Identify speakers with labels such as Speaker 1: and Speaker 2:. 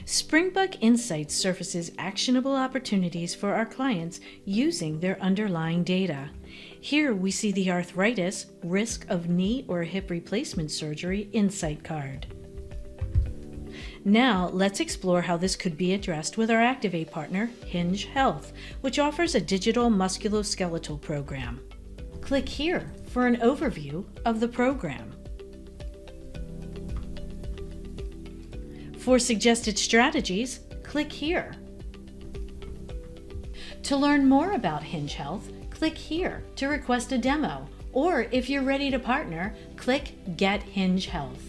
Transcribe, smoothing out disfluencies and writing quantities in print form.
Speaker 1: Springbuk Insights surfaces actionable opportunities for our clients using their underlying data. Here we see the Arthritis Risk of Knee or Hip Replacement Surgery Insight card. Now let's explore how this could be addressed with our Activate partner, Hinge Health, which offers a digital musculoskeletal program. Click here for an overview of the program. For suggested strategies, click here. To learn more about Hinge Health, click here to request a demo, or if you're ready to partner, click Get Hinge Health.